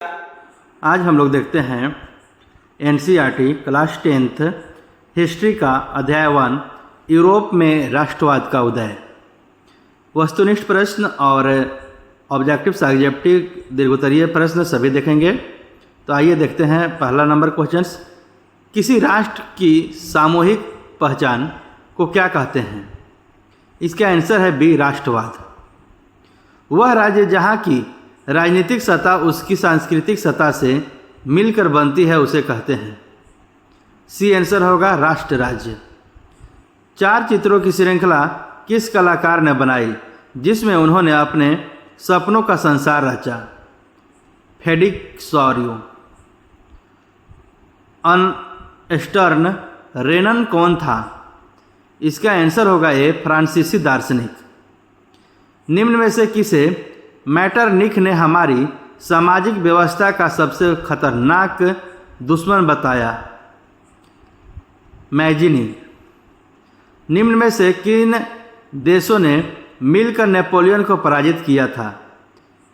आज हम लोग देखते हैं एनसीईआरटी क्लास 10th हिस्ट्री का अध्याय 1 यूरोप में राष्ट्रवाद का उदय। वस्तुनिष्ठ प्रश्न और ऑब्जेक्टिव सब्जेक्टिव दीर्घोत्तरीय प्रश्न सभी देखेंगे। तो आइए देखते हैं पहला नंबर क्वेश्चंस। किसी राष्ट्र की सामूहिक पहचान को क्या कहते हैं? इसका आंसर है बी, राष्ट्रवाद। वह राज्य जहाँ की राजनीतिक सत्ता उसकी सांस्कृतिक सत्ता से मिलकर बनती है उसे कहते हैं। सी आंसर होगा राष्ट्र राज्य। 4 चित्रों की श्रृंखला किस कलाकार ने बनाई जिसमें उन्होंने अपने सपनों का संसार रचा? फेडिक सॉरियो। अनस्टर्न रेनन कौन था? इसका आंसर होगा ए, फ्रांसीसी दार्शनिक। निम्न में से किसे मैटरनिख ने हमारी सामाजिक व्यवस्था का सबसे खतरनाक दुश्मन बताया? मैजिनी। निम्न में से किन देशों ने मिलकर नेपोलियन को पराजित किया था?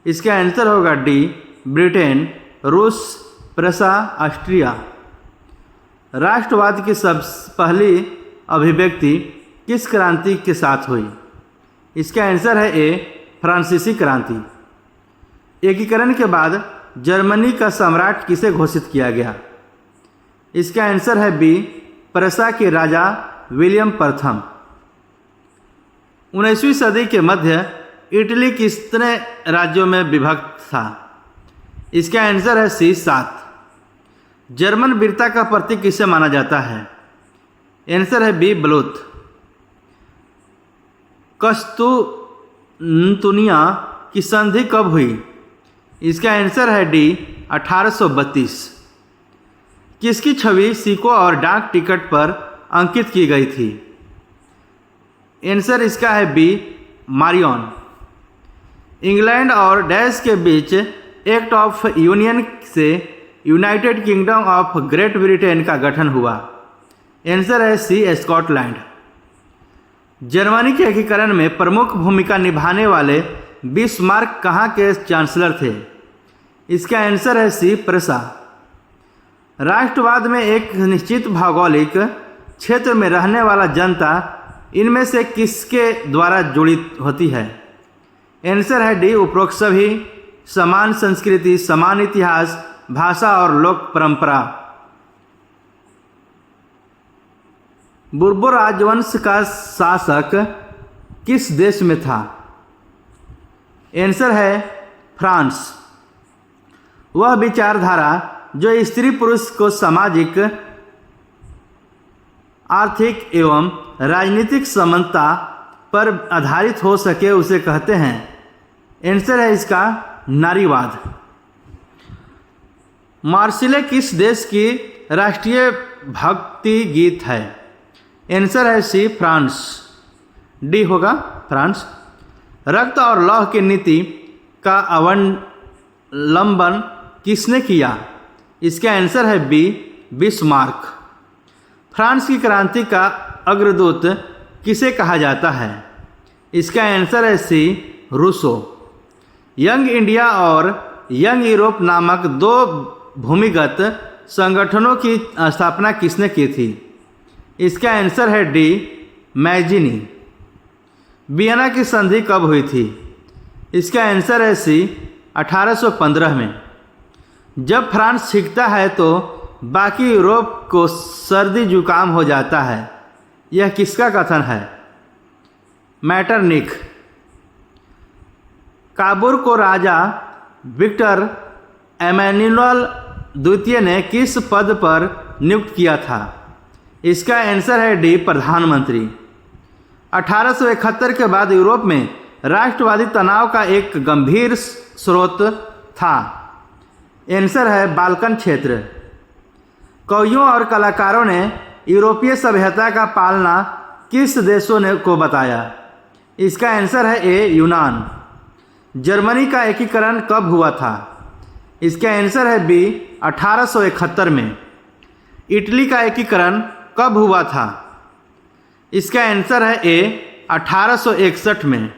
इसका आंसर होगा डी, ब्रिटेन, रूस, प्रूसिया, ऑस्ट्रिया। राष्ट्रवाद की पहली अभिव्यक्ति किस क्रांति के साथ हुई? इसका आंसर है ए, फ्रांसीसी क्रांति। एकीकरण के बाद जर्मनी का सम्राट किसे घोषित किया गया? इसका आंसर है बी, प्रूसिया के राजा विलियम प्रथम। 19वीं सदी के मध्य इटली कितने राज्यों में विभक्त था? इसका आंसर है सी, 7। जर्मन वीरता का प्रतीक किसे माना जाता है? आंसर है बी, ब्लूथ। कस्तूनतुनिया की संधि कब हुई? इसका आंसर है डी, 1832। किसकी छवि सिक्कों और डाक टिकट पर अंकित की गई थी? आंसर इसका है बी, मारियन। इंग्लैंड और डैश के बीच एक्ट ऑफ यूनियन से United kingdom of great Britain का गठन हुआ। आंसर है सी, स्कॉटलैंड। जर्मनी के एकीकरण में प्रमुख भूमिका निभाने वाले बिस्मार्क कहाँ के चांसलर थे? इसका आंसर है सी, प्रूसिया। राष्ट्रवाद में एक निश्चित भौगोलिक क्षेत्र में रहने वाला जनता इनमें से किसके द्वारा जुड़ी होती है? आंसर है डी, उपरोक्त सभी। समान संस्कृति, समान इतिहास, भाषा और लोक परंपरा। बुर्बो राजवंश का शासक किस देश में था? आंसर है फ्रांस। वह विचारधारा जो स्त्री पुरुष को सामाजिक, आर्थिक एवं राजनीतिक समानता पर आधारित हो सके उसे कहते हैं। आंसर है इसका नारीवाद। मार्सिले किस देश की राष्ट्रीय भक्ति गीत है? आंसर है सी, फ्रांस। डी होगा, फ्रांस। रक्त और लौह की नीति का अवलंबन किसने किया? इसका आंसर है बी, बिस्मार्क। फ्रांस की क्रांति का अग्रदूत किसे कहा जाता है? इसका आंसर है सी, रूसो। यंग इंडिया और यंग यूरोप नामक 2 भूमिगत संगठनों की स्थापना किसने की थी? इसका आंसर है डी, मैजिनी। वियना की संधि कब हुई थी? इसका आंसर है सी, 1815 में। जब फ्रांस छिकता है तो बाकी यूरोप को सर्दी जुकाम हो जाता है। यह किसका कथन है? मैटरनिख। काबुल को राजा विक्टर एमैनुअल द्वितीय ने किस पद पर नियुक्त किया था? इसका आंसर है डी, प्रधानमंत्री। 1871 के बाद यूरोप में राष्ट्रवादी तनाव का एक गंभीर स्रोत था। आंसर है बाल्कन क्षेत्र। कवियों और कलाकारों ने यूरोपीय सभ्यता का पालना किस देशों ने को बताया? इसका आंसर है ए, यूनान। जर्मनी का एकीकरण कब हुआ था? इसका आंसर है बी, 1871 में। इटली का एकीकरण कब हुआ था? इसका आंसर है ए, 1861 में।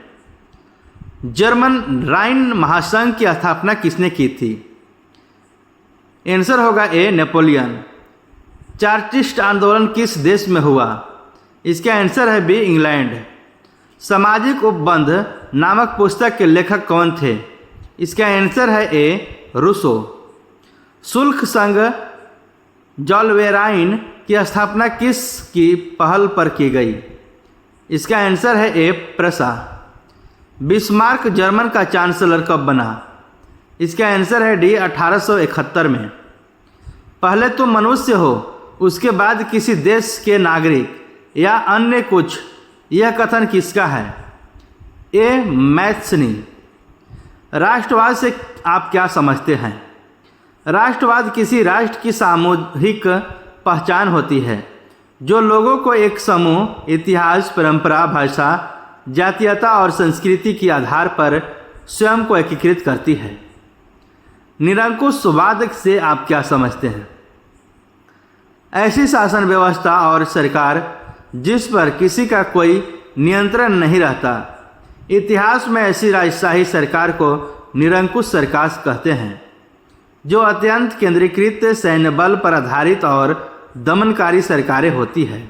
जर्मन राइन महासंघ की स्थापना किसने की थी? आंसर होगा ए नेपोलियन। चार्टिस्ट आंदोलन किस देश में हुआ? इसका आंसर है बी इंग्लैंड। सामाजिक उपबंध नामक पुस्तक के लेखक कौन थे? इसका आंसर है ए रूसो। शुल्क संघ जॉलवेराइन की स्थापना किस की पहल पर की गई? इसका आंसर है ए प्रसा। बिस्मार्क जर्मन का चांसलर कब बना? इसका आंसर है डी 1871 में। पहले तुम मनुष्य हो, उसके बाद किसी देश के नागरिक या अन्य कुछ, यह कथन किसका है? ए मैथ्सनी। राष्ट्रवाद से आप क्या समझते हैं? राष्ट्रवाद किसी राष्ट्र की सामूहिक पहचान होती है जो लोगों को एक समूह, इतिहास, परंपरा, भाषा, जातीयता और संस्कृति के आधार पर स्वयं को एकीकृत करती है। निरंकुशवाद से आप क्या समझते हैं? ऐसी शासन व्यवस्था और सरकार जिस पर किसी का कोई नियंत्रण नहीं रहता। इतिहास में ऐसी राजशाही सरकार को निरंकुश सरकार कहते हैं, जो अत्यंत केंद्रीकृत सैन्य बल पर आधारित और दमनकारी सरकारें होती है।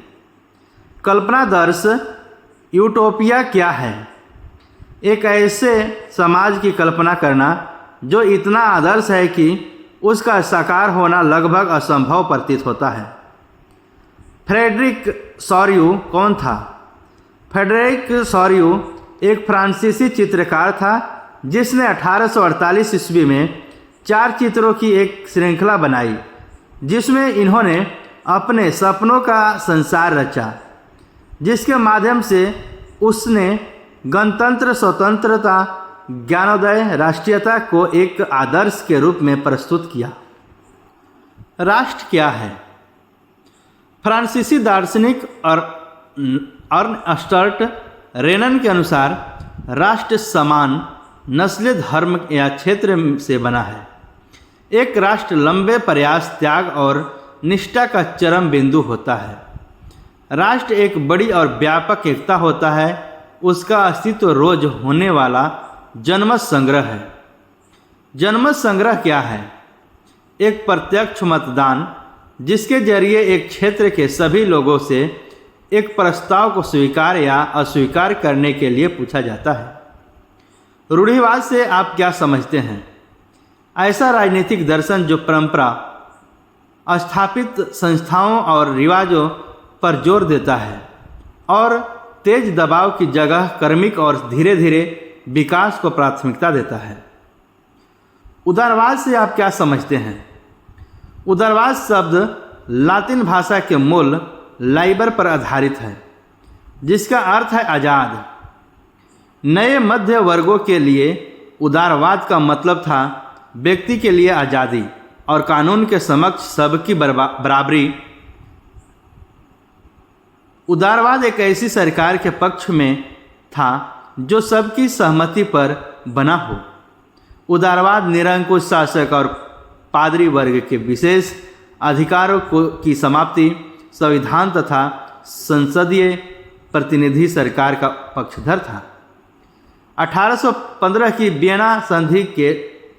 कल्पनादर्श यूटोपिया क्या है? एक ऐसे समाज की कल्पना करना जो इतना आदर्श है कि उसका साकार होना लगभग असंभव प्रतीत होता है। फ्रेडरिक सॉर्यू कौन था? फ्रेडरिक सॉर्यू एक फ्रांसीसी चित्रकार था जिसने 1848 ईस्वी में 4 चित्रों की एक श्रृंखला बनाई, जिसमें इन्होंने अपने सपनों का संसार रचा, जिसके माध्यम से उसने गणतंत्र, स्वतंत्रता, ज्ञानोदय, राष्ट्रीयता को एक आदर्श के रूप में प्रस्तुत किया। राष्ट्र क्या है? फ्रांसीसी दार्शनिक अर्नस्ट रेनन के अनुसार राष्ट्र समान नस्लीय, धर्म या क्षेत्र से बना है। एक राष्ट्र लंबे प्रयास, त्याग और निष्ठा का चरम बिंदु होता है। राष्ट्र एक बड़ी और व्यापक एकता होता है। उसका अस्तित्व रोज होने वाला जनमत संग्रह है। जनमत संग्रह क्या है? एक प्रत्यक्ष मतदान जिसके जरिए एक क्षेत्र के सभी लोगों से एक प्रस्ताव को स्वीकार या अस्वीकार करने के लिए पूछा जाता है। रूढ़िवाद से आप क्या समझते हैं? ऐसा राजनीतिक दर्शन जो परंपरा, स्थापित संस्थाओं और रिवाजों पर जोर देता है और तेज दबाव की जगह क्रमिक और धीरे धीरे विकास को प्राथमिकता देता है। उदारवाद से आप क्या समझते हैं? उदारवाद शब्द लातिन भाषा के मूल लाइबर पर आधारित है, जिसका अर्थ है आज़ाद। नए मध्य वर्गों के लिए उदारवाद का मतलब था व्यक्ति के लिए आज़ादी और कानून के समक्ष सबकी बराबरी। उदारवाद एक ऐसी सरकार के पक्ष में था जो सबकी सहमति पर बना हो। उदारवाद निरंकुश शासक और पादरी वर्ग के विशेष अधिकारों की समाप्ति, संविधान तथा संसदीय प्रतिनिधि सरकार का पक्षधर था। 1815 की वियना संधि के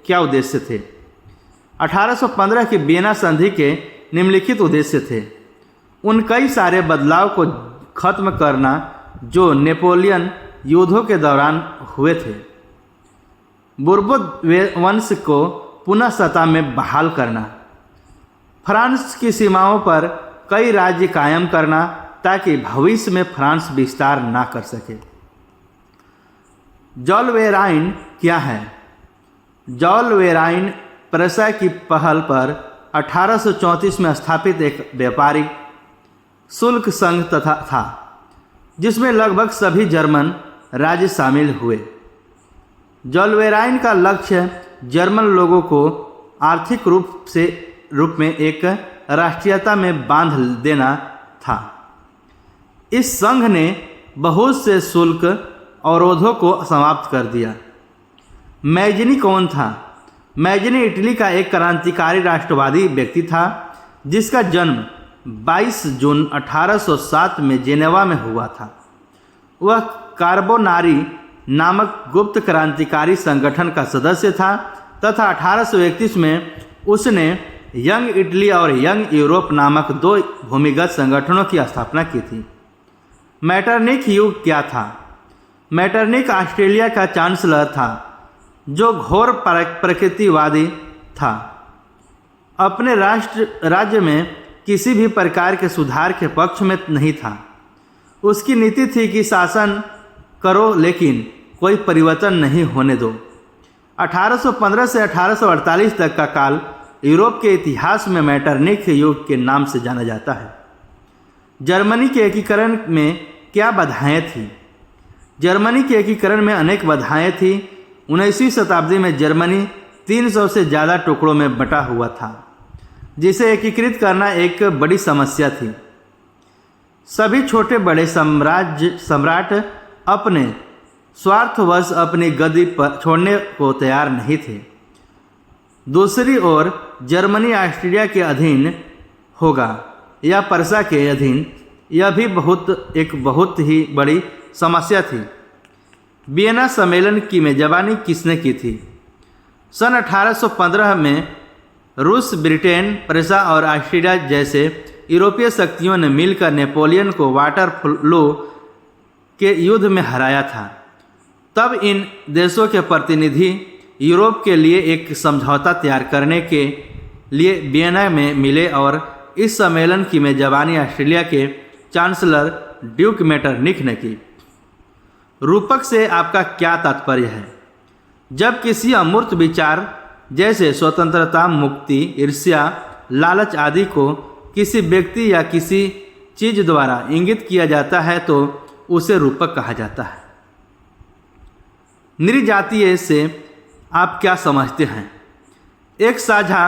क्या उद्देश्य थे? 1815 की वियना संधि के निम्नलिखित उद्देश्य थे। उन कई सारे बदलाव को खत्म करना जो नेपोलियन युद्धों के दौरान हुए थे। बुर्बोन वंश को पुनः सत्ता में बहाल करना, फ्रांस की सीमाओं पर कई राज्य कायम करना ताकि भविष्य में फ्रांस विस्तार ना कर सके। जॉलवेराइन क्या है? जॉलवेराइन प्रसा की पहल पर 1834 में स्थापित एक व्यापारिक शुल्क संघ था जिसमें लगभग सभी जर्मन राज्य शामिल हुए। जॉलवेराइन का लक्ष्य जर्मन लोगों को आर्थिक रूप में एक राष्ट्रीयता में बांध देना था। इस संघ ने बहुत से शुल्क अवरोधों को समाप्त कर दिया। मैजिनी कौन था? मैजिनी इटली का एक क्रांतिकारी राष्ट्रवादी व्यक्ति था जिसका जन्म 22 जून 1807 में जेनेवा में हुआ था। वह कार्बोनारी नामक गुप्त क्रांतिकारी संगठन का सदस्य था तथा 1831 में उसने यंग इटली और यंग यूरोप नामक दो भूमिगत संगठनों की स्थापना की थी। मैटरनिख युग क्या था? मैटरनिख ऑस्ट्रेलिया का चांसलर था जो घोर प्रकृतिवादी था। अपने राज्य में किसी भी प्रकार के सुधार के पक्ष में नहीं था। उसकी नीति थी कि शासन करो लेकिन कोई परिवर्तन नहीं होने दो। 1815 से 1848 तक का काल यूरोप के इतिहास में मैटरनिख युग के नाम से जाना जाता है। जर्मनी के एकीकरण में क्या बाधाएं थीं? जर्मनी के एकीकरण में अनेक बाधाएं थीं। 19वीं शताब्दी में जर्मनी 300 से ज़्यादा टुकड़ों में बटा हुआ था, जिसे एकीकृत करना एक बड़ी समस्या थी। सभी छोटे बड़े सम्राट अपने स्वार्थवश अपनी गद्दी पर छोड़ने को तैयार नहीं थे। दूसरी ओर जर्मनी ऑस्ट्रिया के अधीन होगा या पर्सा के अधीन, यह भी एक बहुत ही बड़ी समस्या थी। वियना सम्मेलन की मेजबानी किसने की थी? सन 1815 में रूस, ब्रिटेन, पर्सा और ऑस्ट्रिया जैसे यूरोपीय शक्तियों ने मिलकर नेपोलियन को वाटरलू के युद्ध में हराया था। तब इन देशों के प्रतिनिधि यूरोप के लिए एक समझौता तैयार करने के लिए वियना में मिले और इस सम्मेलन की मेजबानी ऑस्ट्रेलिया के चांसलर ड्यूक मेटरनिख ने की। रूपक से आपका क्या तात्पर्य है? जब किसी अमूर्त विचार जैसे स्वतंत्रता, मुक्ति, ईर्ष्या, लालच आदि को किसी व्यक्ति या किसी चीज द्वारा इंगित किया जाता है तो उसे रूपक कहा जाता है। नृजातीय से आप क्या समझते हैं? एक साझा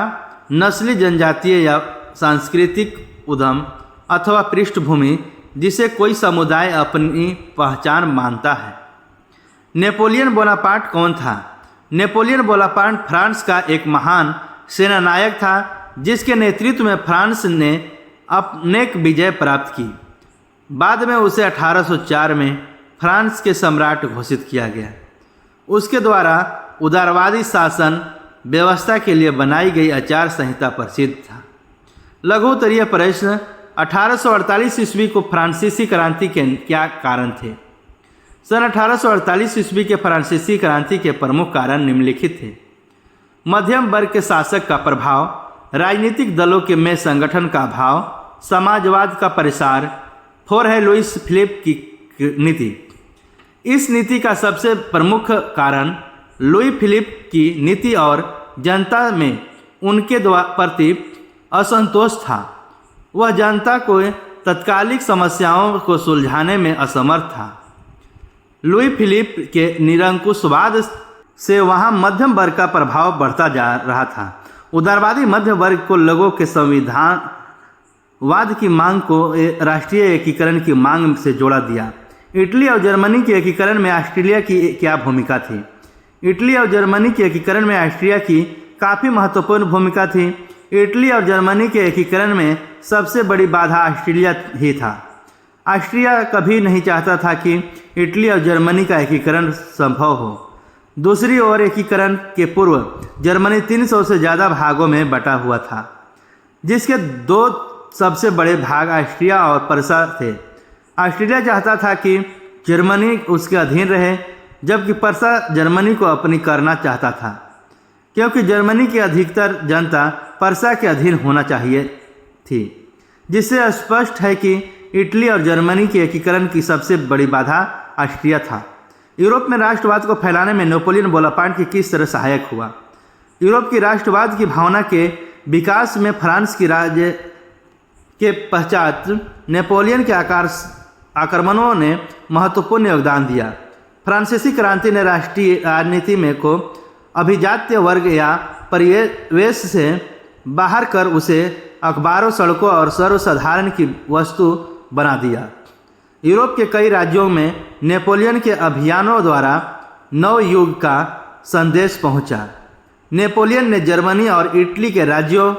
नस्ली, जनजातीय या सांस्कृतिक उद्यम अथवा पृष्ठभूमि जिसे कोई समुदाय अपनी पहचान मानता है। नेपोलियन बोनापार्ट कौन था? नेपोलियन बोनापार्ट फ्रांस का एक महान सेनानायक था जिसके नेतृत्व में फ्रांस ने अनेक विजय प्राप्त की। बाद में उसे 1804 में फ्रांस के सम्राट घोषित किया गया। उसके द्वारा उदारवादी शासन व्यवस्था के लिए बनाई गई आचार संहिता प्रसिद्ध था। लघु उत्तरीय प्रश्न, 1848 ईस्वी को फ्रांसीसी क्रांति के क्या कारण थे? सन 1848 ईस्वी के फ्रांसीसी क्रांति के प्रमुख कारण निम्नलिखित थे। मध्यम वर्ग के शासक का प्रभाव, राजनीतिक दलों के में संगठन का अभाव, समाजवाद का प्रसार, फोरहे लुइस फिलिप की नीति। इस नीति का सबसे प्रमुख कारण लुई फिलिप की नीति और जनता में उनके प्रति असंतोष था। वह जनता को तत्कालिक समस्याओं को सुलझाने में असमर्थ था। लुई फिलिप के निरंकुशवाद से वहां मध्यम वर्ग का प्रभाव बढ़ता जा रहा था। उदारवादी मध्य वर्ग को लोगों के संविधानवाद की मांग को राष्ट्रीय एकीकरण की मांग से जोड़ा दिया। इटली और जर्मनी के एकीकरण में ऑस्ट्रेलिया की क्या भूमिका थी? इटली और जर्मनी के एकीकरण में ऑस्ट्रिया की काफ़ी महत्वपूर्ण भूमिका थी। इटली और जर्मनी के एकीकरण में सबसे बड़ी बाधा ऑस्ट्रेलिया ही था। ऑस्ट्रिया कभी नहीं चाहता था कि इटली और जर्मनी का एकीकरण संभव हो। दूसरी ओर एकीकरण के पूर्व जर्मनी 300 से ज़्यादा भागों में बटा हुआ था, जिसके दो सबसे बड़े भाग ऑस्ट्रिया और पर्सा थे। ऑस्ट्रेलिया चाहता था कि जर्मनी उसके अधीन रहे, जबकि पर्सा जर्मनी को अपनी करना चाहता था, क्योंकि जर्मनी की अधिकतर जनता पर्सा के अधीन होना चाहिए थी, जिससे स्पष्ट है कि इटली और जर्मनी के एकीकरण की सबसे बड़ी बाधा ऑस्ट्रिया था। यूरोप में राष्ट्रवाद को फैलाने में नेपोलियन बोनापार्ट की किस तरह सहायक हुआ? यूरोप की राष्ट्रवाद की भावना के विकास में फ्रांस की राज्य के पश्चात नेपोलियन के आक्रमणों ने महत्वपूर्ण योगदान दिया। फ्रांसीसी क्रांति ने राष्ट्रीय राजनीति में को अभिजात्य वर्ग या परिवेश से बाहर कर उसे अखबारों, सड़कों और सर्वसाधारण की वस्तु बना दिया। यूरोप के कई राज्यों में नेपोलियन के अभियानों द्वारा नव युग का संदेश पहुंचा। नेपोलियन ने जर्मनी और इटली के राज्यों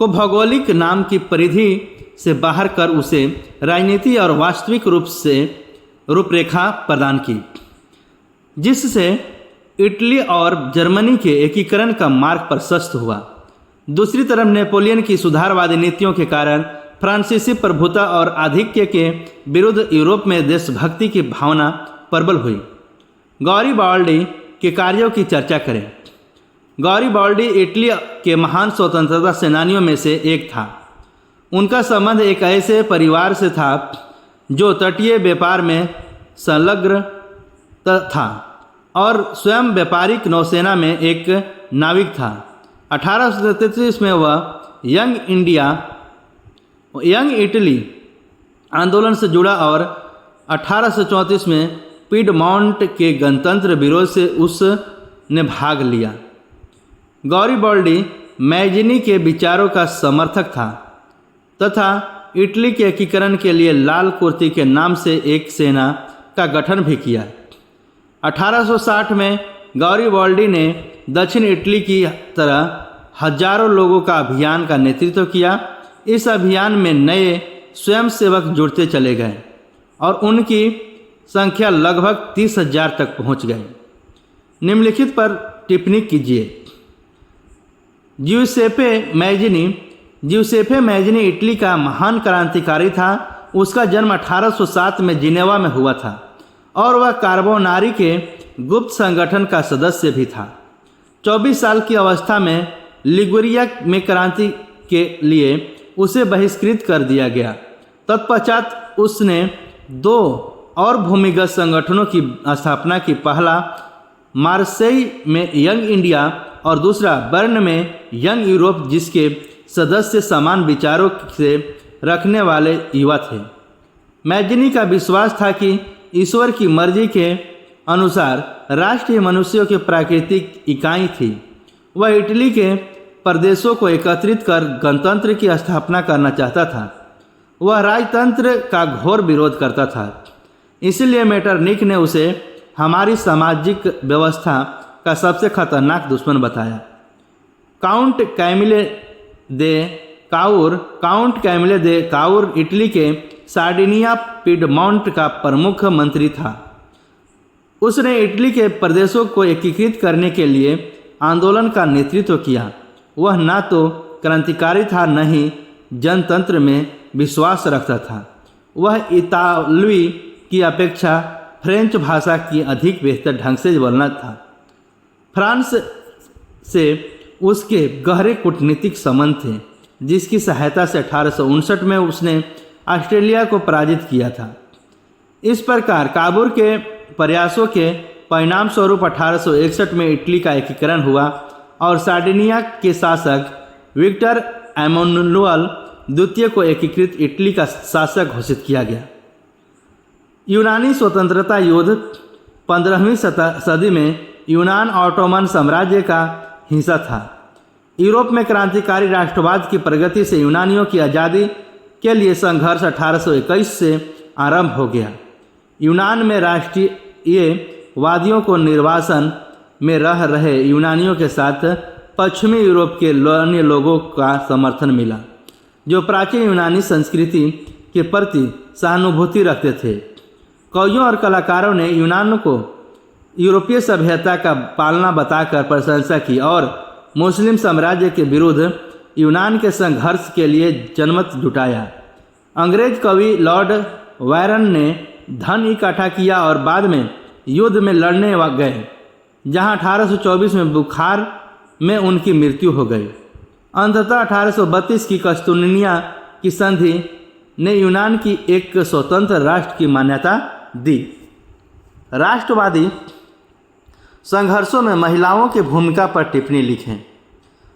को भौगोलिक नाम की परिधि से बाहर कर उसे राजनीति और वास्तविक रूप से रूपरेखा प्रदान की, जिससे इटली और जर्मनी के एकीकरण का मार्ग प्रशस्त हुआ। दूसरी तरफ नेपोलियन की सुधारवादी नीतियों के कारण फ्रांसीसी प्रभुता और आधिक्य के विरुद्ध यूरोप में देशभक्ति की भावना प्रबल हुई। गॉरिबाल्डी के कार्यों की चर्चा करें। गॉरिबाल्डी इटली के महान स्वतंत्रता सेनानियों में से एक था। उनका संबंध एक ऐसे परिवार से था जो तटीय व्यापार में संलग्न था और स्वयं व्यापारिक नौसेना में एक नाविक था। 1833 में वह यंग इटली आंदोलन से जुड़ा और 1834 में पीडमोंट के गणतंत्र विरोध से उसने भाग लिया। गॉरिबाल्डी मैजिनी के विचारों का समर्थक था तथा इटली के एकीकरण के लिए लाल कुर्ती के नाम से एक सेना का गठन भी किया। 1860 में गॉरिबाल्डी ने दक्षिण इटली की तरह हजारों लोगों का अभियान का नेतृत्व किया। इस अभियान में नए स्वयंसेवक जुड़ते चले गए और उनकी संख्या लगभग 30,000 तक पहुंच गई। निम्नलिखित पर टिप्पणी कीजिए। ज्यूसेppe मैजिनी इटली का महान क्रांतिकारी था। उसका जन्म 1807 में जिनेवा में हुआ था और वह कार्बोनारी के गुप्त संगठन का सदस्य भी था। 24 साल की अवस्था में लिगुरिया में क्रांति के लिए उसे बहिष्कृत कर दिया गया। तत्पश्चात उसने 2 और भूमिगत संगठनों की स्थापना की। पहला मार्सेई में यंग इंडिया और दूसरा बर्न में यंग यूरोप, जिसके सदस्य समान विचारों से रखने वाले युवा थे। मैजिनी का विश्वास था कि ईश्वर की मर्जी के अनुसार राष्ट्र ही मनुष्यों की प्राकृतिक इकाई थी। वह इटली के प्रदेशों को एकत्रित कर गणतंत्र की स्थापना करना चाहता था। वह राजतंत्र का घोर विरोध करता था। इसलिए मेटरनिख ने उसे हमारी सामाजिक व्यवस्था का सबसे खतरनाक दुश्मन बताया। काउंट कैमिले दे काउर इटली के सार्डिनिया पीडमोंट का प्रमुख मंत्री था। उसने इटली के प्रदेशों को एकीकृत करने के लिए आंदोलन का नेतृत्व किया। वह न तो क्रांतिकारी था न ही जनतंत्र में विश्वास रखता था। वह इतालवी की अपेक्षा फ्रेंच भाषा की अधिक बेहतर ढंग से बोलना था। फ्रांस से उसके गहरे कूटनीतिक संबंध थे, जिसकी सहायता से 1859 में उसने ऑस्ट्रेलिया को पराजित किया था। इस प्रकार काबूल के प्रयासों के परिणाम स्वरूप 1861 में इटली का एकीकरण हुआ और सार्डिनिया के शासक विक्टर एमैनुअल द्वितीय को एकीकृत इटली का शासक घोषित किया गया। यूनानी स्वतंत्रता युद्ध 15वीं सदी में यूनान ऑटोमन साम्राज्य का हिस्सा था। यूरोप में क्रांतिकारी राष्ट्रवाद की प्रगति से यूनानियों की आज़ादी के लिए संघर्ष 1821 से आरंभ हो गया। यूनान में राष्ट्रीयवादियों को निर्वासन में रह रहे यूनानियों के साथ पश्चिमी यूरोप के अन्य लोगों का समर्थन मिला, जो प्राचीन यूनानी संस्कृति के प्रति सहानुभूति रखते थे। कवियों और कलाकारों ने यूनान को यूरोपीय सभ्यता का पालना बताकर प्रशंसा की और मुस्लिम साम्राज्य के विरुद्ध यूनान के संघर्ष के लिए जनमत जुटाया। अंग्रेज कवि लॉर्ड वायरन ने धन इकट्ठा किया और बाद में युद्ध में लड़ने गए, जहां 1824 में बुखार में उनकी मृत्यु हो गई। अंततः 1832 की कस्तूनिया की संधि ने यूनान की एक स्वतंत्र राष्ट्र की मान्यता दी। राष्ट्रवादी संघर्षों में महिलाओं की भूमिका पर टिप्पणी लिखें।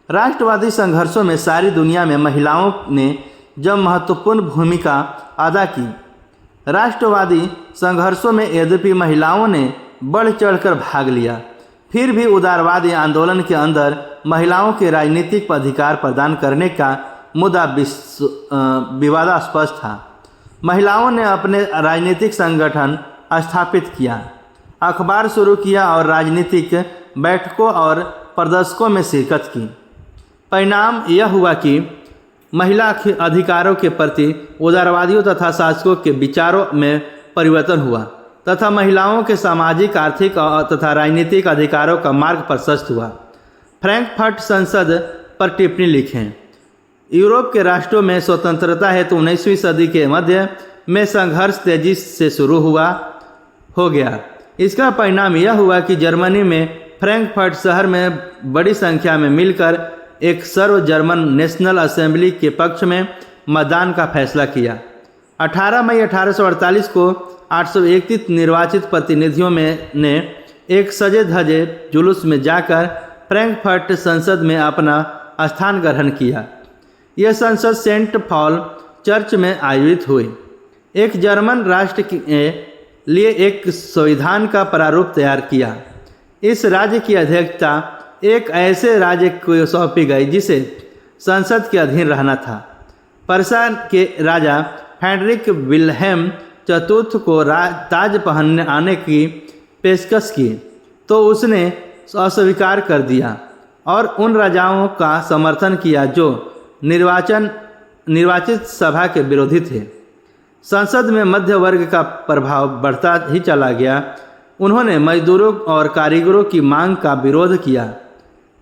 राष्ट्रवादी संघर्षों में सारी दुनिया में महिलाओं ने जब महत्वपूर्ण भूमिका अदा की। राष्ट्रवादी संघर्षों में यद्यपि महिलाओं ने बढ़ चढ़कर भाग लिया, फिर भी उदारवादी आंदोलन के अंदर महिलाओं के राजनीतिक अधिकार प्रदान करने का मुद्दा विवादास्पद था। महिलाओं ने अपने राजनीतिक संगठन स्थापित किया, अखबार शुरू किया और राजनीतिक बैठकों और प्रदर्शनों में शिरकत की। परिणाम यह हुआ कि महिला अधिकारों के प्रति उदारवादियों तथा शासकों के विचारों में परिवर्तन हुआ तथा महिलाओं के सामाजिक, आर्थिक तथा राजनीतिक अधिकारों का मार्ग प्रशस्त हुआ। फ्रैंकफर्ट संसद पर टिप्पणी लिखें। यूरोप के राष्ट्रों में स्वतंत्रता हेतु 19वीं सदी के मध्य में संघर्ष तेजी से शुरू हो गया। इसका परिणाम यह हुआ कि जर्मनी में फ्रैंकफर्ट शहर में बड़ी संख्या में मिलकर एक सर्व जर्मन नेशनल असेंबली के पक्ष में मतदान का फैसला किया। 18 मई 1848 को 831 निर्वाचित प्रतिनिधियों में ने एक सजे धजे जुलूस में जाकर फ्रैंकफर्ट संसद में अपना स्थान ग्रहण किया। यह संसद सेंट पॉल चर्च में आयोजित हुई। एक जर्मन राष्ट्र के लिए एक संविधान का प्रारूप तैयार किया। इस राज्य की अध्यक्षता एक ऐसे राज्य को सौंपी गई जिसे संसद के अधीन रहना था। पर्सा के राजा फ्रेडरिक विल्हेम चतुर्थ को ताज पहनने आने की पेशकश की तो उसने अस्वीकार कर दिया और उन राजाओं का समर्थन किया जो निर्वाचित सभा के विरोधी थे। संसद में मध्य वर्ग का प्रभाव बढ़ता ही चला गया। उन्होंने मजदूरों और कारीगरों की मांग का विरोध किया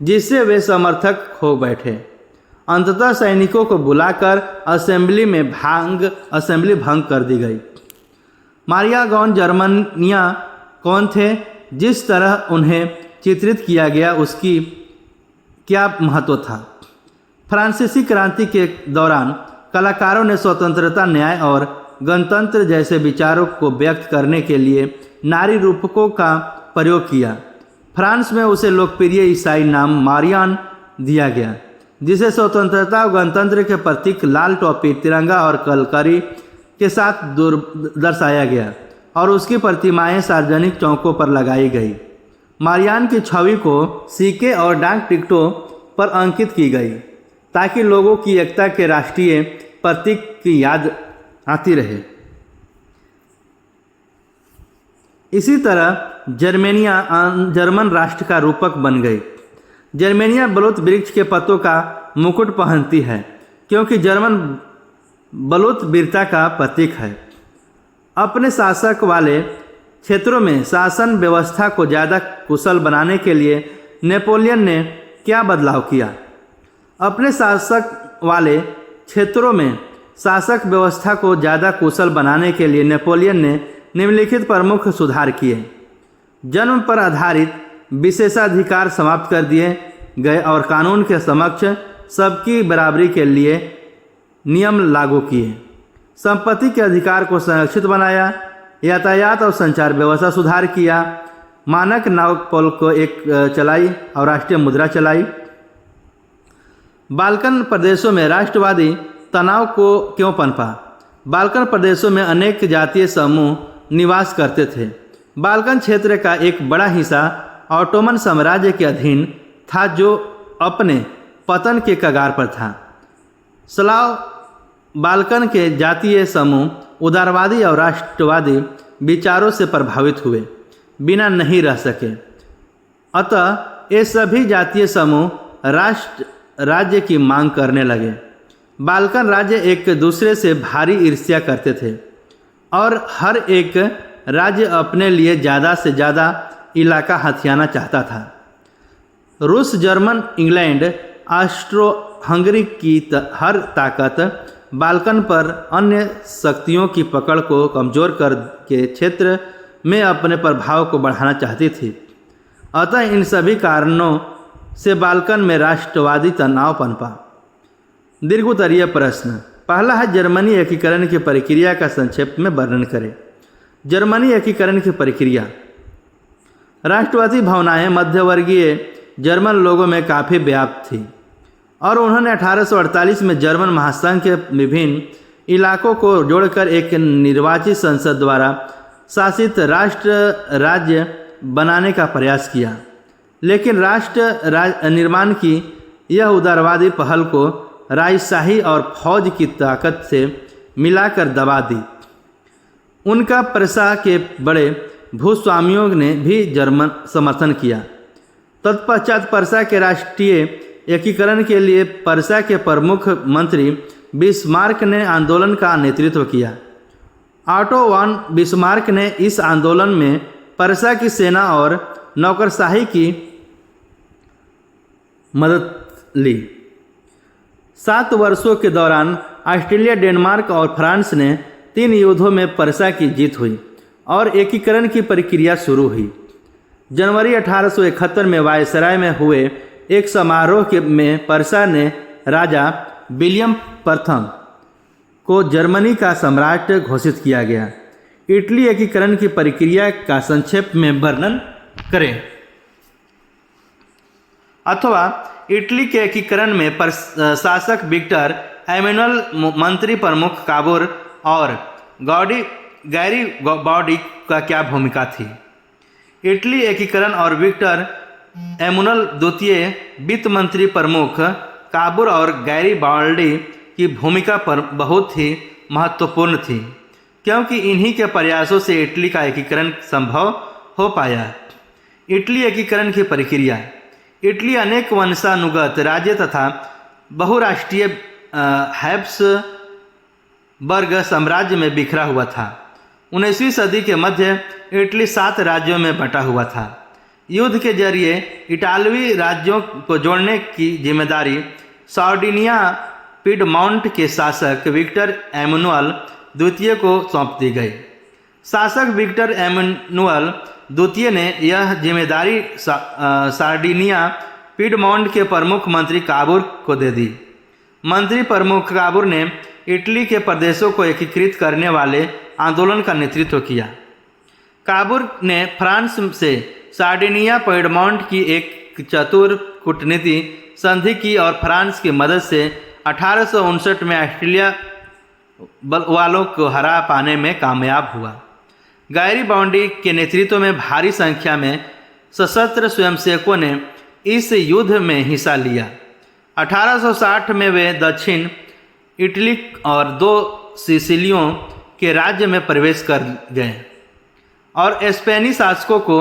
जिससे वे समर्थक हो बैठे। अंततः सैनिकों को बुलाकर असेंबली भंग कर दी गई। मारिया गौन जर्मनिया कौन थे, जिस तरह उन्हें चित्रित किया गया उसकी क्या महत्व था। फ्रांसीसी क्रांति के दौरान कलाकारों ने स्वतंत्रता, न्याय और गणतंत्र जैसे विचारों को व्यक्त करने के लिए नारी रूपकों का प्रयोग किया। फ्रांस में उसे लोकप्रिय ईसाई नाम मारियान दिया गया जिसे स्वतंत्रता और गणतंत्र के प्रतीक लाल टोपी, तिरंगा और कलकारी के साथ दर्शाया गया और उसकी प्रतिमाएं सार्वजनिक चौकों पर लगाई गई। मारियान की छवि को सिक्के और डाक टिकटों पर अंकित की गई ताकि लोगों की एकता के राष्ट्रीय प्रतीक की याद आती रहे। इसी तरह जर्मन राष्ट्र का रूपक बन गई। जर्मनिया बलूत वृक्ष के पत्तों का मुकुट पहनती है क्योंकि जर्मन बलूत वीरता का प्रतीक है। अपने शासक वाले क्षेत्रों में शासन व्यवस्था को ज़्यादा कुशल बनाने के लिए नेपोलियन ने क्या बदलाव किया? अपने शासक वाले क्षेत्रों में शासक व्यवस्था को ज़्यादा कुशल बनाने के लिए नेपोलियन ने निम्नलिखित प्रमुख सुधार किए। जन्म पर आधारित विशेषाधिकार समाप्त कर दिए गए और कानून के समक्ष सबकी बराबरी के लिए नियम लागू किए। संपत्ति के अधिकार को संरक्षित बनाया। यातायात और संचार व्यवस्था सुधार किया। मानक नावपोल को एक चलाई और राष्ट्रीय मुद्रा चलाई। बाल्कन प्रदेशों में राष्ट्रवादी तनाव को क्यों पनपा? बाल्कन प्रदेशों में अनेक जातीय समूह निवास करते थे। बाल्कन क्षेत्र का एक बड़ा हिस्सा ऑटोमन साम्राज्य के अधीन था जो अपने पतन के कगार पर था। स्लाव बाल्कन के जातीय समूह उदारवादी और राष्ट्रवादी विचारों से प्रभावित हुए बिना नहीं रह सके। अतः ये सभी जातीय समूह राज्य की मांग करने लगे। बाल्कन राज्य एक दूसरे से भारी ईर्ष्या करते थे और हर एक राज्य अपने लिए ज़्यादा से ज़्यादा इलाका हथियाना चाहता था। रूस, जर्मन, इंग्लैंड, ऑस्ट्रो हंगरी की हर ताकत बाल्कन पर अन्य शक्तियों की पकड़ को कमज़ोर करके क्षेत्र में अपने प्रभाव को बढ़ाना चाहती थी। अतः इन सभी कारणों से बाल्कन में राष्ट्रवादी तनाव पनपा। दीर्घोत्तरीय प्रश्न। पहला है जर्मनी एकीकरण की प्रक्रिया का संक्षेप में वर्णन करें। जर्मनी एकीकरण की प्रक्रिया। राष्ट्रवादी भावनाएं मध्यवर्गीय जर्मन लोगों में काफ़ी व्याप्त थी और उन्होंने 1848 में जर्मन महासंघ के विभिन्न इलाकों को जोड़कर एक निर्वाचित संसद द्वारा शासित राज्य बनाने का प्रयास किया। लेकिन राष्ट्र निर्माण की यह उदारवादी पहल को राजशाही और फौज की ताकत से मिलाकर दबा दी। उनका प्रशा के बड़े भूस्वामियों ने भी जर्मन समर्थन किया। तत्पश्चात पर्सा के राष्ट्रीय एकीकरण के लिए पर्सा के प्रमुख मंत्री बिस्मार्क ने आंदोलन का नेतृत्व किया। ऑटो वॉन बिस्मार्क ने इस आंदोलन में पर्सा की सेना और नौकरशाही की मदद ली। 7 वर्षों के दौरान ऑस्ट्रेलिया, डेनमार्क और फ्रांस ने 3 युद्धों में पर्सा की जीत हुई और एकीकरण की प्रक्रिया शुरू हुई। जनवरी 1871 में वायसराय में हुए एक समारोह में पर्सा ने राजा विलियम प्रथम को जर्मनी का सम्राट घोषित किया गया। इटली एकीकरण की प्रक्रिया का संक्षेप में वर्णन करें। अथवा इटली के एकीकरण में शासक विक्टर एमेनुअल, मंत्री प्रमुख काबूर और गैरीबॉडी का क्या भूमिका थी। इटली एकीकरण और विक्टर एमुनल द्वितीय, वित्त मंत्री प्रमुख काबूर और गैरीबाल्डी की भूमिका पर बहुत ही महत्वपूर्ण थी, क्योंकि इन्हीं के प्रयासों से इटली का एकीकरण संभव हो पाया। इटली एकीकरण की प्रक्रिया। इटली अनेक वंशानुगत राज्य तथा बहुराष्ट्रीय हैब्सबर्ग साम्राज्य में बिखरा हुआ था। 19वीं सदी के मध्य इटली 7 राज्यों में बटा हुआ था। युद्ध के जरिए इटालवी राज्यों को जोड़ने की जिम्मेदारी सार्डिनिया पिडमॉन्ट के शासक विक्टर एमुनुअल द्वितीय को सौंप दी गई। शासक विक्टर एमुनुअल द्वितीय ने यह जिम्मेदारी सार्डिनिया पिडमॉन्ट के प्रमुख मंत्री काबूर को दे दी। मंत्री प्रमुख काबूर ने इटली के प्रदेशों को एकीकृत करने वाले आंदोलन का नेतृत्व किया। काबूर ने फ्रांस से सार्डिनिया पिडमॉन्ट की एक चतुर कूटनीति संधि की और फ्रांस की मदद से 1859 में ऑस्ट्रेलिया वालों को हरा पाने में कामयाब हुआ। गैरीबाल्डी के नेतृत्व में भारी संख्या में सशस्त्र स्वयंसेवकों ने इस युद्ध में हिस्सा लिया। 1860 में वे दक्षिण इटली और 2 सिसिलियों के राज्य में प्रवेश कर गए और स्पेनी शासकों को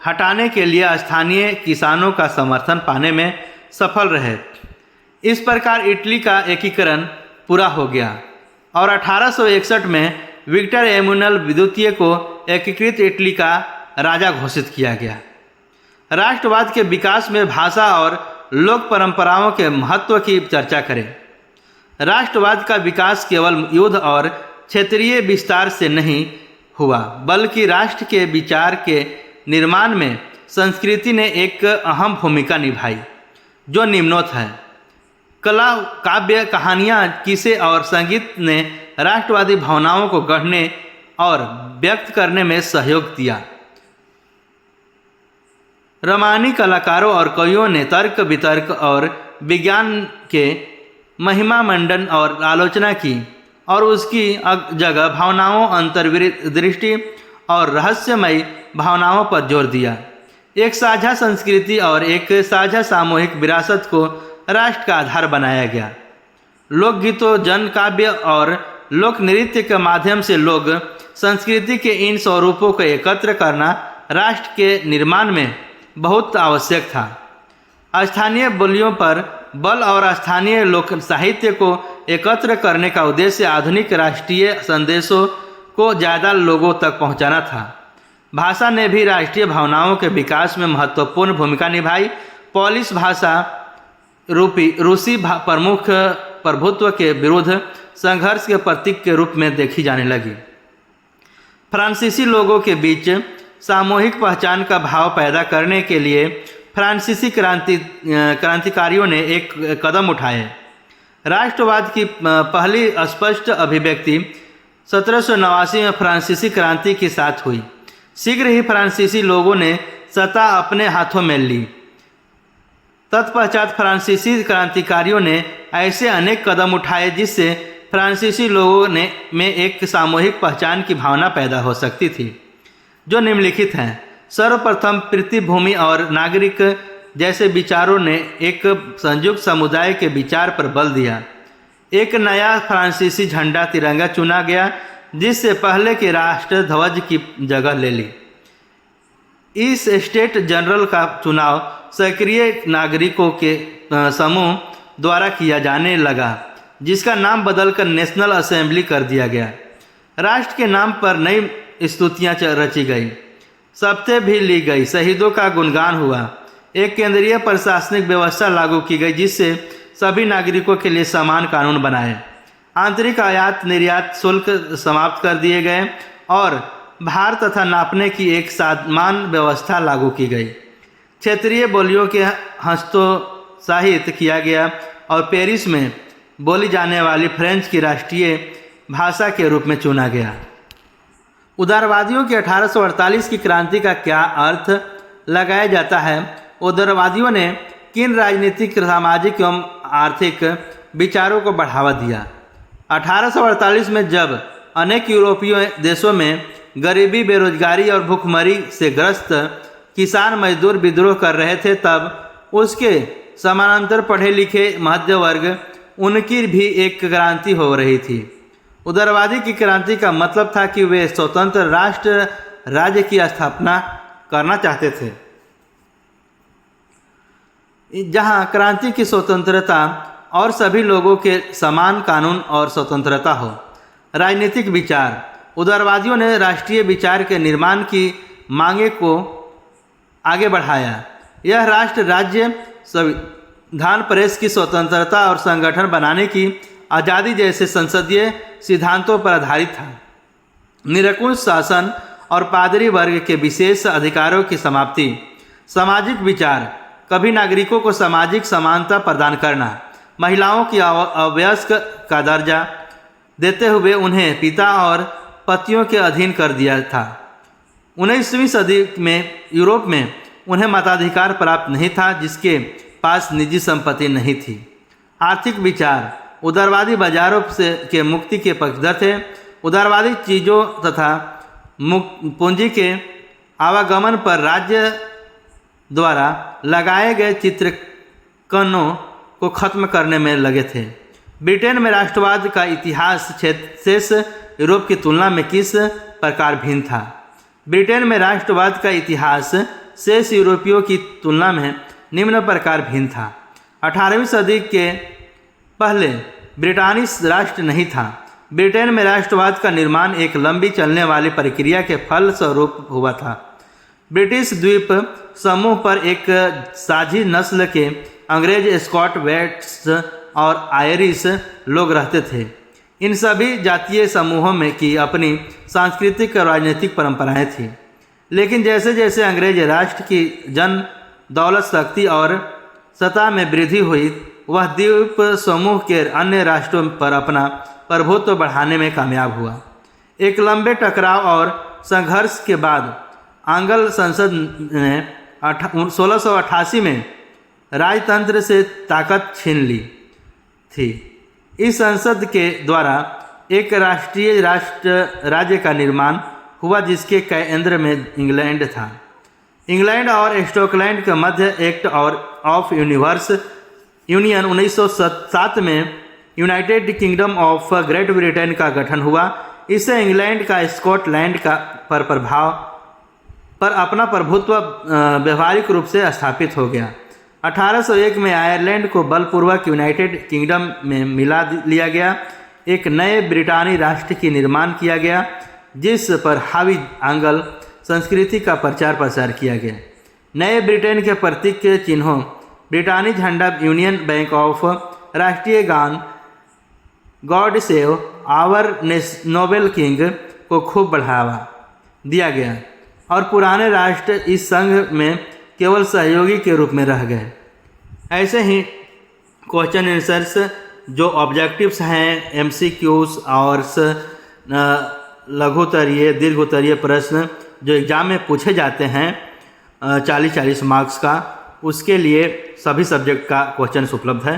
हटाने के लिए स्थानीय किसानों का समर्थन पाने में सफल रहे। इस प्रकार इटली का एकीकरण पूरा हो गया और 1861 में विक्टर एमुनुअल द्वितीय को एकीकृत इटली का राजा घोषित किया गया। राष्ट्रवाद के विकास में भाषा और लोक परंपराओं के महत्व की चर्चा करें। राष्ट्रवाद का विकास केवल युद्ध और क्षेत्रीय विस्तार से नहीं हुआ, बल्कि राष्ट्र के विचार के निर्माण में संस्कृति ने एक अहम भूमिका निभाई, जो निम्नोक्त है। कला, काव्य, कहानियाँ, किस्से और संगीत ने राष्ट्रवादी भावनाओं को गढ़ने और व्यक्त करने में सहयोग दिया। रोमानी कलाकारों और कवियों ने तर्क वितर्क और विज्ञान के महिमा मंडन और आलोचना की और उसकी जगह भावनाओं, अंतर्दृष्टि और रहस्यमयी भावनाओं पर जोर दिया। एक साझा संस्कृति और एक साझा सामूहिक विरासत को राष्ट्र का आधार बनाया गया। लोकगीतों, जन काव्य और लोक नृत्य के माध्यम से लोग संस्कृति के इन स्वरूपों को एकत्र करना राष्ट्र के निर्माण में बहुत आवश्यक था। स्थानीय बोलियों पर बल और स्थानीय लोक साहित्य को एकत्र करने का उद्देश्य आधुनिक राष्ट्रीय संदेशों को ज़्यादा लोगों तक पहुंचाना था। भाषा ने भी राष्ट्रीय भावनाओं के विकास में महत्वपूर्ण भूमिका निभाई। पोलिश भाषा रूसी प्रमुख प्रभुत्व के विरुद्ध संघर्ष के प्रतीक के रूप में देखी जाने लगी। फ्रांसीसी लोगों के बीच सामूहिक पहचान का भाव पैदा करने के लिए फ्रांसीसी क्रांतिकारियों ने एक कदम उठाए। राष्ट्रवाद की पहली स्पष्ट अभिव्यक्ति 1789 में फ्रांसीसी क्रांति के साथ हुई। शीघ्र ही फ्रांसीसी लोगों ने सत्ता अपने हाथों में ली। तत्पश्चात फ्रांसीसी क्रांतिकारियों ने ऐसे अनेक कदम उठाए जिससे फ्रांसीसी लोगों में एक सामूहिक पहचान की भावना पैदा हो सकती थी, जो निम्नलिखित हैं। सर्वप्रथम पृथ्वीभूमि और नागरिक जैसे विचारों ने एक संयुक्त समुदाय के विचार पर बल दिया। एक नया फ्रांसीसी झंडा तिरंगा चुना गया, जिससे पहले के राष्ट्र ध्वज की जगह ले ली। इस स्टेट जनरल का चुनाव सक्रिय नागरिकों के समूह द्वारा किया जाने लगा, जिसका नाम बदलकर नेशनल असेंबली कर दिया गया। राष्ट्र के नाम पर नई स्तुतियाँ रची गई, शपथें भी ली गई, शहीदों का गुणगान हुआ। एक केंद्रीय प्रशासनिक व्यवस्था लागू की गई, जिससे सभी नागरिकों के लिए समान कानून बनाए। आंतरिक आयात निर्यात शुल्क समाप्त कर दिए गए और भार तथा नापने की एक समान व्यवस्था लागू की गई। क्षेत्रीय बोलियों के हस्तोत्साहित किया गया और पेरिस में बोली जाने वाली फ्रेंच की राष्ट्रीय भाषा के रूप में चुना गया। उदारवादियों की 1848 की क्रांति का क्या अर्थ लगाया जाता है? उदारवादियों ने किन राजनीतिक, सामाजिक एवं आर्थिक विचारों को बढ़ावा दिया? 1848 में जब अनेक यूरोपीय देशों में गरीबी, बेरोजगारी और भूखमरी से ग्रस्त किसान मजदूर विद्रोह कर रहे थे, तब उसके समानांतर पढ़े लिखे मध्य वर्ग उनकी भी एक क्रांति हो रही थी। उदारवादी की क्रांति का मतलब था कि वे स्वतंत्र राष्ट्र राज्य की स्थापना करना चाहते थे, जहां क्रांति की स्वतंत्रता और सभी लोगों के समान कानून और स्वतंत्रता हो। राजनीतिक विचार। उदारवादियों ने राष्ट्रीय विचार के निर्माण की मांगे को आगे बढ़ाया। यह राष्ट्र राज्य, संविधान, प्रेस की स्वतंत्रता और संगठन बनाने की आज़ादी जैसे संसदीय सिद्धांतों पर आधारित था। निरंकुश शासन और पादरी वर्ग के विशेष अधिकारों की समाप्ति। सामाजिक विचार। सभी नागरिकों को सामाजिक समानता प्रदान करना। महिलाओं की अवयस्क का दर्जा देते हुए उन्हें पिता और पतियों के अधीन कर दिया था। 19वीं सदी में यूरोप में उन्हें मताधिकार प्राप्त नहीं था, जिसके पास निजी संपत्ति नहीं थी। आर्थिक विचार। उदारवादी बाजारों से के मुक्ति के पक्षधर थे। उदारवादी चीज़ों तथा पूंजी के आवागमन पर राज्य द्वारा लगाए गए चित्रकनों को खत्म करने में लगे थे। ब्रिटेन में राष्ट्रवाद का इतिहास शेष यूरोप की तुलना में किस प्रकार भिन्न था? ब्रिटेन में राष्ट्रवाद का इतिहास शेष यूरोपियों की तुलना में निम्न प्रकार भिन्न था। 18वीं सदी के पहले ब्रिटानिश राष्ट्र नहीं था। ब्रिटेन में राष्ट्रवाद का निर्माण एक लंबी चलने वाली प्रक्रिया के फलस्वरूप हुआ था। ब्रिटिश द्वीप समूह पर एक साझी नस्ल के अंग्रेज, स्कॉट, वेल्स और आयरिश लोग रहते थे। इन सभी जातीय समूहों में की अपनी सांस्कृतिक और राजनीतिक परंपराएं थीं, लेकिन जैसे जैसे अंग्रेज राष्ट्र की जन दौलत, शक्ति और सत्ता में वृद्धि हुई, वह द्वीप समूह के अन्य राष्ट्रों पर अपना प्रभुत्व बढ़ाने में कामयाब हुआ। एक लंबे टकराव और संघर्ष के बाद आंग्ल संसद ने 1688 में राजतंत्र से ताकत छीन ली थी। इस संसद के द्वारा एक राष्ट्रीय राज्य का निर्माण हुआ, जिसके केंद्र में इंग्लैंड था। इंग्लैंड और स्कॉटलैंड के मध्य एक्ट ऑफ यूनियन 1907 में United kingdom of great Britain का गठन हुआ। इससे इंग्लैंड का स्कॉटलैंड पर अपना प्रभुत्व व्यवहारिक रूप से स्थापित हो गया। 1801 में आयरलैंड को बलपूर्वक यूनाइटेड किंगडम में मिला लिया गया। एक नए ब्रिटानी राष्ट्र की निर्माण किया गया, जिस पर हावी आंग्ल संस्कृति का प्रचार प्रसार किया गया। नए ब्रिटेन के प्रतीक के चिन्हों ब्रिटानी झंडा, यूनियन बैंक ऑफ, राष्ट्रीय गान God save our noble king को खूब बढ़ावा दिया गया और पुराने राष्ट्र इस संघ में केवल सहयोगी के रूप में रह गए। ऐसे ही क्वेश्चन आंसर्स जो ऑब्जेक्टिव्स हैं, MCQs और लघुत्तरीय, दीर्घोत्तरीय प्रश्न जो एग्ज़ाम में पूछे जाते हैं 40-40 मार्क्स का, उसके लिए सभी सब्जेक्ट का क्वेश्चन उपलब्ध है।